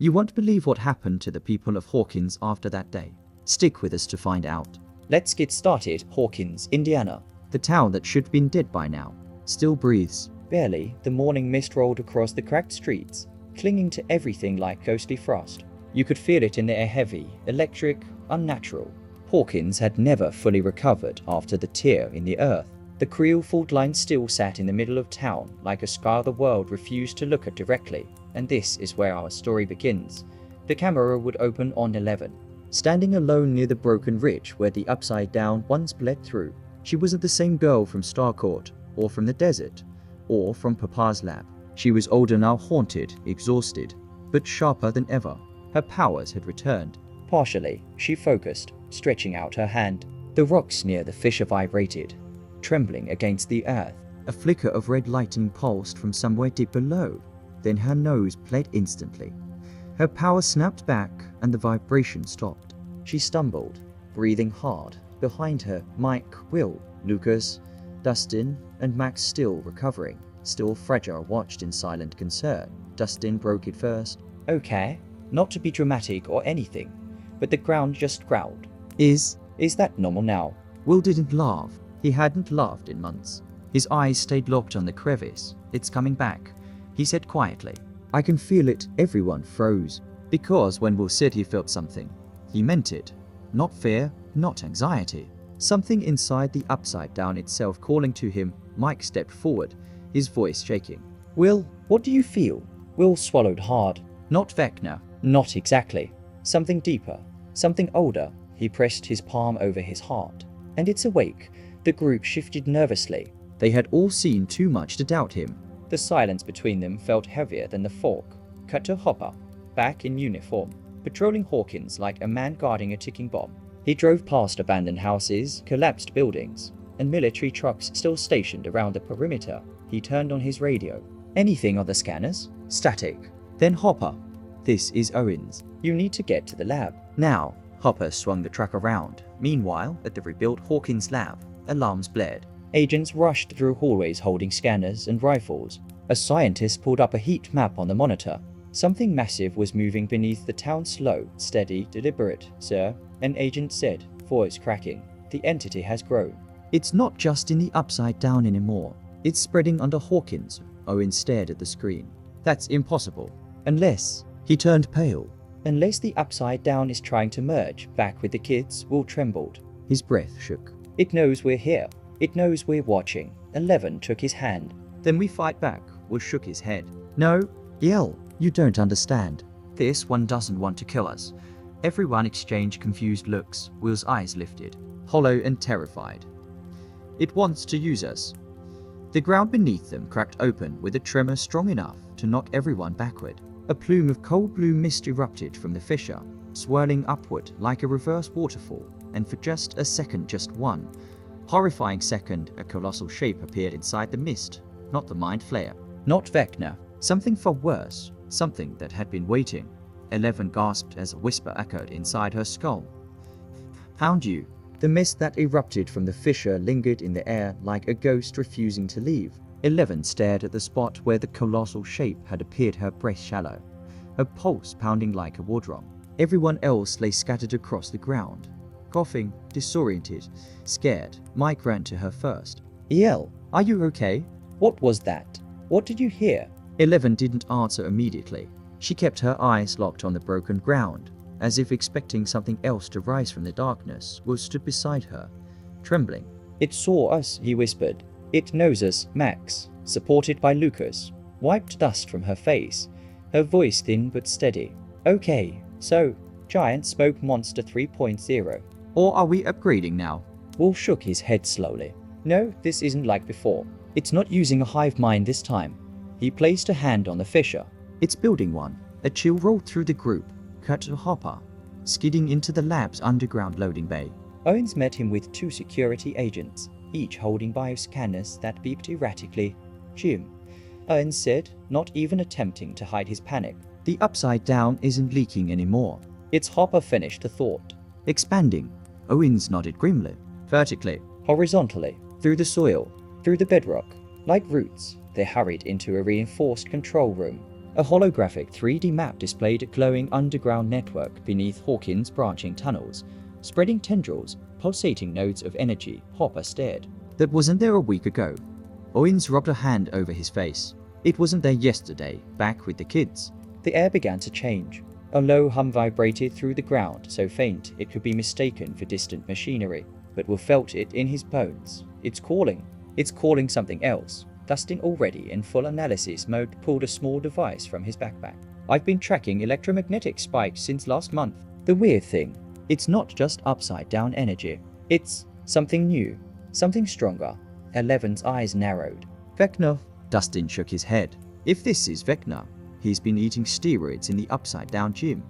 You won't believe what happened to the people of Hawkins after that day. Stick with us to find out. Let's get started. Hawkins, Indiana. The town that should have been dead by now still breathes. Barely, the morning mist rolled across the cracked streets, clinging to everything like ghostly frost. You could feel it in the air, heavy, electric, unnatural. Hawkins had never fully recovered after the tear in the earth. The Creel fault line still sat in the middle of town, like a scar the world refused to look at directly. And this is where our story begins. The camera would open on 11. Standing alone near the broken ridge where the upside down once bled through. She wasn't the same girl from Starcourt, or from the desert, or from Papa's lab. She was older now, haunted, exhausted, but sharper than ever. Her powers had returned. Partially, she focused, stretching out her hand. The rocks near the fissure vibrated, trembling against the earth. A flicker of red lightning pulsed from somewhere deep below. Then her nose bled instantly. Her power snapped back and the vibration stopped. She stumbled, breathing hard. Behind her, Mike, Will, Lucas, Dustin, and Max, still recovering, still fragile, watched in silent concern. Dustin broke it first. Okay, not to be dramatic or anything, but the ground just growled. Is that normal now? Will didn't laugh. He hadn't laughed in months. His eyes stayed locked on the crevice. It's coming back, he said quietly. I can feel it. Everyone froze. Because when Will said he felt something, he meant it. Not fear, not anxiety. Something inside the upside down itself calling to him. Mike stepped forward, his voice shaking. Will, what do you feel? Will swallowed hard. Not Vecna. Not exactly. Something deeper. Something older. He pressed his palm over his heart. And it's awake. The group shifted nervously. They had all seen too much to doubt him. The silence between them felt heavier than the fog. Cut to Hopper, back in uniform, patrolling Hawkins like a man guarding a ticking bomb. He drove past abandoned houses, collapsed buildings, and military trucks still stationed around the perimeter. He turned on his radio. Anything on the scanners? Static. Then Hopper. This is Owens. You need to get to the lab. Now. Hopper swung the truck around. Meanwhile, at the rebuilt Hawkins lab, alarms blared. Agents rushed through hallways holding scanners and rifles. A scientist pulled up a heat map on the monitor. Something massive was moving beneath the town, slow, steady, deliberate. Sir, an agent said, voice cracking. The entity has grown. It's not just in the upside down anymore. It's spreading under Hawkins. Owen stared at the screen. That's impossible. Unless... He turned pale. Unless the upside down is trying to merge back with the kids. Will trembled. His breath shook. It knows we're here. It knows we're watching. 11 took his hand. Then we fight back. Will shook his head. No. Yell. You don't understand. This one doesn't want to kill us. Everyone exchanged confused looks. Will's eyes lifted, hollow and terrified. It wants to use us. The ground beneath them cracked open with a tremor strong enough to knock everyone backward. A plume of cold blue mist erupted from the fissure, swirling upward like a reverse waterfall, and for just a second, just one horrifying second, a colossal shape appeared inside the mist. Not the Mind Flayer, not Vecna, something far worse, something that had been waiting. 11 gasped as a whisper echoed inside her skull. Found you. The mist that erupted from the fissure lingered in the air like a ghost refusing to leave. 11 stared at the spot where the colossal shape had appeared, her breath shallow, her pulse pounding like a war drum. Everyone else lay scattered across the ground. Coughing, disoriented, scared, Mike ran to her first. El, are you okay? What was that? What did you hear? 11 didn't answer immediately. She kept her eyes locked on the broken ground, as if expecting something else to rise from the darkness. Will stood beside her, trembling. It saw us, he whispered. It knows us, Max, supported by Lucas. Wiped dust from her face, her voice thin but steady. Okay, so, Giant Smoke Monster 3.0. Or are we upgrading now? Will shook his head slowly. No, this isn't like before. It's not using a hive mind this time. He placed a hand on the fissure. It's building one. A chill rolled through the group, cut to Hopper, skidding into the lab's underground loading bay. Owens met him with 2 security agents, each holding bioscanners that beeped erratically. Jim, Owens said, not even attempting to hide his panic. The upside down isn't leaking anymore. It's Hopper finished the thought. Expanding. Owens nodded grimly. Vertically, horizontally, through the soil, through the bedrock. Like roots, they hurried into a reinforced control room. A holographic 3D map displayed a glowing underground network beneath Hawkins' branching tunnels, spreading tendrils, pulsating nodes of energy. Hopper stared. That wasn't there a week ago. Owens rubbed a hand over his face. It wasn't there yesterday, back with the kids. The air began to change. A low hum vibrated through the ground, so faint it could be mistaken for distant machinery. But Will felt it in his bones. It's calling. It's calling something else. Dustin, already in full analysis mode, pulled a small device from his backpack. I've been tracking electromagnetic spikes since last month. The weird thing, it's not just upside-down energy. It's something new, something stronger. Eleven's eyes narrowed. Vecna. Dustin shook his head. If this is Vecna, he's been eating steroids in the upside-down gym.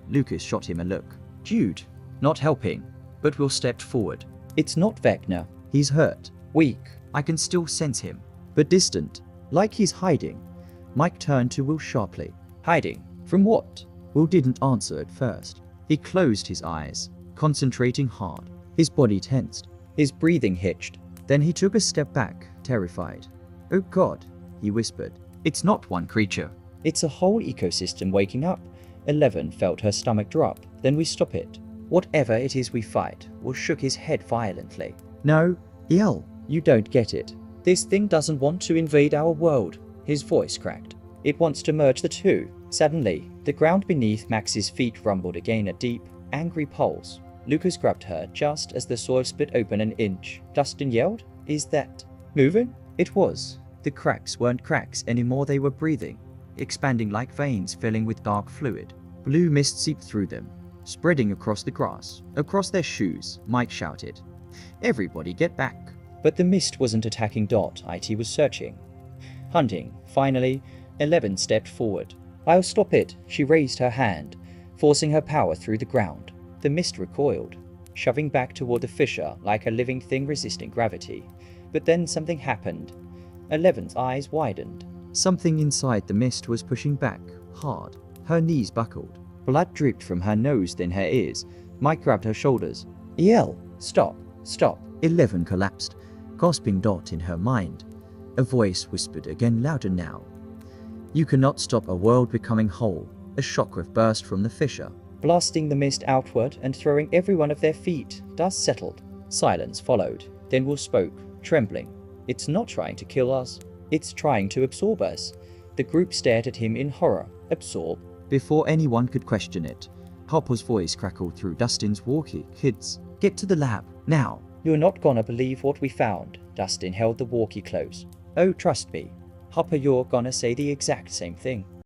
Lucas shot him a look. Jude, not helping, but Will stepped forward. It's not Vecna. He's hurt. Weak. I can still sense him, but distant, like he's hiding. Mike turned to Will sharply. Hiding? From what? Will didn't answer at first. He closed his eyes, concentrating hard. His body tensed. His breathing hitched. Then he took a step back, terrified. Oh God, he whispered. It's not one creature. It's a whole ecosystem waking up. 11 felt her stomach drop. Then we stop it. Whatever it is we fight. Will shook his head violently. No, yell. You don't get it. This thing doesn't want to invade our world. His voice cracked. It wants to merge the two. Suddenly, the ground beneath Max's feet rumbled again, a deep, angry pulse. Lucas grabbed her just as the soil split open an inch. Dustin yelled, "Is that moving?" It was. The cracks weren't cracks anymore, they were breathing, expanding like veins filling with dark fluid. Blue mist seeped through them, spreading across the grass, across their shoes. Mike shouted, "Everybody get back." But the mist wasn't attacking Dot. IT was searching, hunting. Finally, 11 stepped forward. "I'll stop it." She raised her hand, forcing her power through the ground. The mist recoiled, shoving back toward the fissure like a living thing resisting gravity. But then something happened. 11's eyes widened. Something inside the mist was pushing back, hard. Her knees buckled. Blood dripped from her nose, then her ears. Mike grabbed her shoulders. "El, stop, stop." 11 collapsed, gasping Dot in her mind. A voice whispered again, louder now. "You cannot stop a world becoming whole." A shockwave burst from the fissure, blasting the mist outward and throwing every one of their feet. Dust settled. Silence followed. Then Will spoke, trembling. "It's not trying to kill us. It's trying to absorb us." The group stared at him in horror. Absorb? Before anyone could question it, Hopper's voice crackled through Dustin's walkie. "Kids, get to the lab, now." "You're not gonna believe what we found." Dustin held the walkie close. "Oh, trust me. Hopper, you're gonna say the exact same thing."